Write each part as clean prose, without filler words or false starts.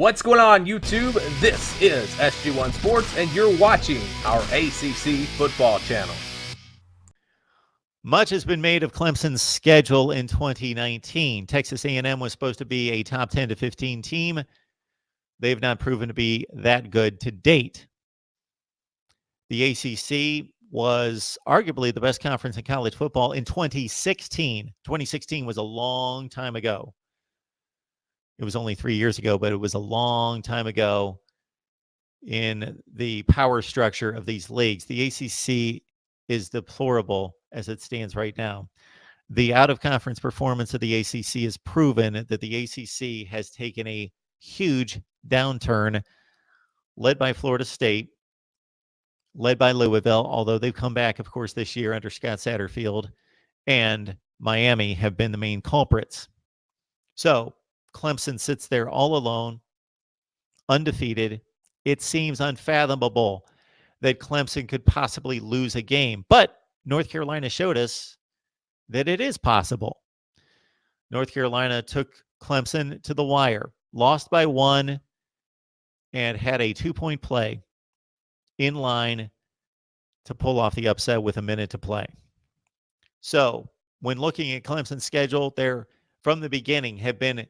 What's going on, YouTube? This is SG1 Sports, and you're watching our ACC football channel. Much has been made of Clemson's schedule in 2019. Texas A&M was supposed to be a top 10 to 15 team. They've not proven to be that good to date. The ACC was arguably the best conference in college football in 2016. 2016 was a long time ago. It was only 3 years ago, but it was a long time ago in the power structure of these leagues. The ACC is deplorable as it stands right now. The out-of-conference performance of the ACC has proven that the ACC has taken a huge downturn, led by Florida State, led by Louisville, although they've come back, of course, this year under Scott Satterfield, and Miami have been the main culprits. So Clemson sits there all alone, undefeated. It seems unfathomable that Clemson could possibly lose a game, but North Carolina showed us that it is possible. North Carolina took Clemson to the wire, lost by 1, and had a 2-point play in line to pull off the upset with a minute to play. So when looking at Clemson's schedule, there from the beginning have been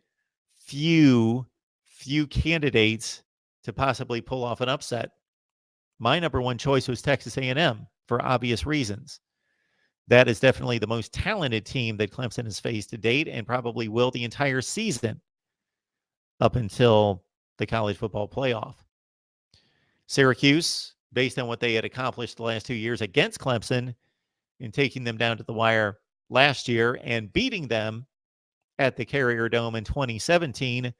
few candidates to possibly pull off an upset. My number one choice was Texas A&M for obvious reasons. That is definitely the most talented team that Clemson has faced to date and probably will the entire season up until the college football playoff. Syracuse, based on what they had accomplished the last 2 years against Clemson in taking them down to the wire last year and beating them at the Carrier Dome in 2017,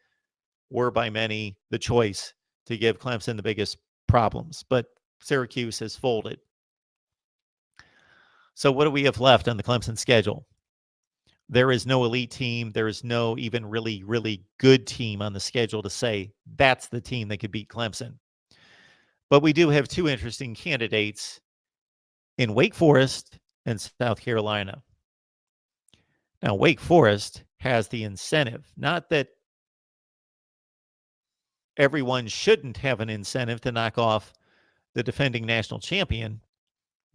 were by many the choice to give Clemson the biggest problems. But Syracuse has folded. So what do we have left on the Clemson schedule? There is no elite team. There is no even really, really good team on the schedule to say that's the team that could beat Clemson. But we do have two interesting candidates in Wake Forest and South Carolina. Now, Wake Forest has the incentive, not that everyone shouldn't have an incentive to knock off the defending national champion,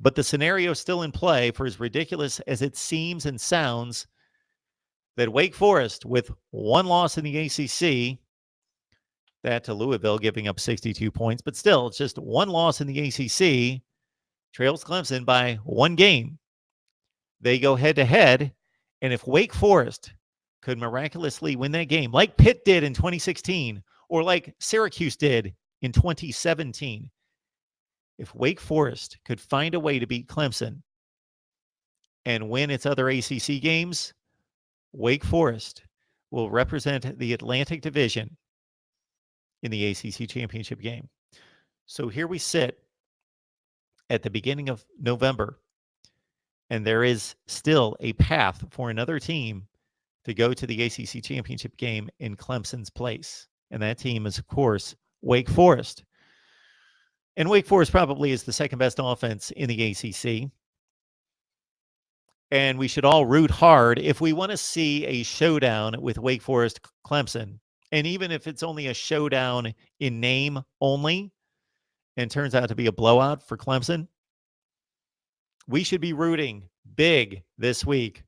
but the scenario is still in play, for as ridiculous as it seems and sounds, that Wake Forest, with one loss in the ACC, that to Louisville giving up 62 points, but still, it's just one loss in the ACC, trails Clemson by 1 game. They go head-to-head, and if Wake Forest could miraculously win that game, like Pitt did in 2016, or like Syracuse did in 2017, if Wake Forest could find a way to beat Clemson and win its other ACC games, Wake Forest will represent the Atlantic Division in the ACC championship game. So here we sit at the beginning of November, and there is still a path for another team to go to the ACC championship game in Clemson's place. And that team is, of course, Wake Forest. And Wake Forest probably is the second best offense in the ACC. And we should all root hard if we want to see a showdown with Wake Forest Clemson. And even if it's only a showdown in name only and turns out to be a blowout for Clemson, we should be rooting big this week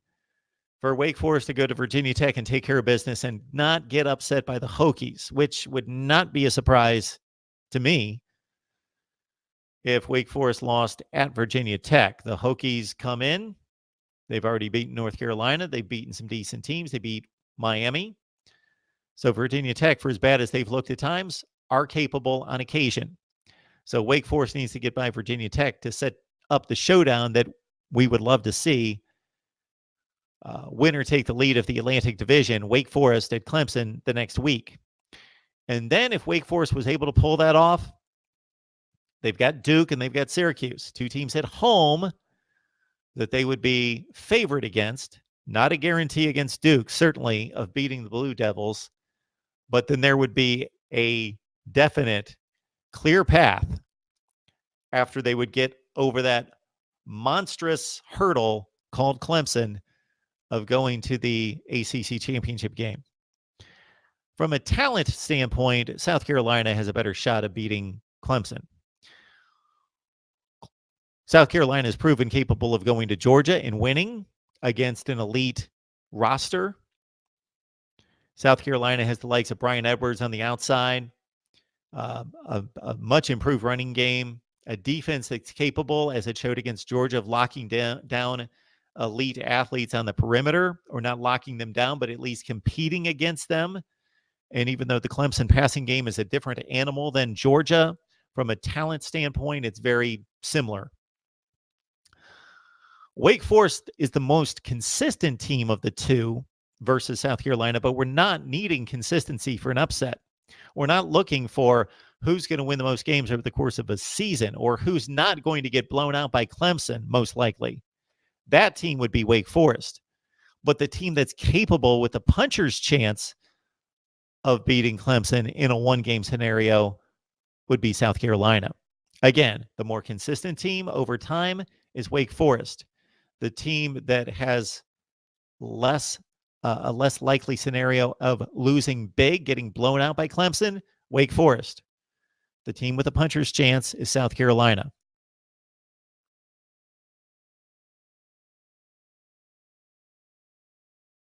for Wake Forest to go to Virginia Tech and take care of business and not get upset by the Hokies, which would not be a surprise to me if Wake Forest lost at Virginia Tech. The Hokies come in. They've already beaten North Carolina. They've beaten some decent teams. They beat Miami. So Virginia Tech, for as bad as they've looked at times, are capable on occasion. So Wake Forest needs to get by Virginia Tech to set up the showdown that we would love to see. Winner take the lead of the Atlantic Division, Wake Forest at Clemson the next week. And then if Wake Forest was able to pull that off, they've got Duke and they've got Syracuse, two teams at home that they would be favored against. Not a guarantee against Duke, certainly, of beating the Blue Devils. But then there would be a definite, clear path after they would get over that monstrous hurdle called Clemson of going to the ACC championship game. From a talent standpoint, South Carolina has a better shot of beating Clemson. South Carolina has proven capable of going to Georgia and winning against an elite roster. South Carolina has the likes of Brian Edwards on the outside, a much improved running game, a defense that's capable, as it showed against Georgia, of locking down elite athletes on the perimeter, or not locking them down, but at least competing against them. And even though the Clemson passing game is a different animal than Georgia, from a talent standpoint, it's very similar. Wake Forest is the most consistent team of the two versus South Carolina, but we're not needing consistency for an upset. We're not looking for who's going to win the most games over the course of a season, or who's not going to get blown out by Clemson, most likely. That team would be Wake Forest. But the team that's capable with a puncher's chance of beating Clemson in a one-game scenario would be South Carolina. Again, the more consistent team over time is Wake Forest. The team that has a less likely scenario of losing big, getting blown out by Clemson, Wake Forest. The team with a puncher's chance is South Carolina.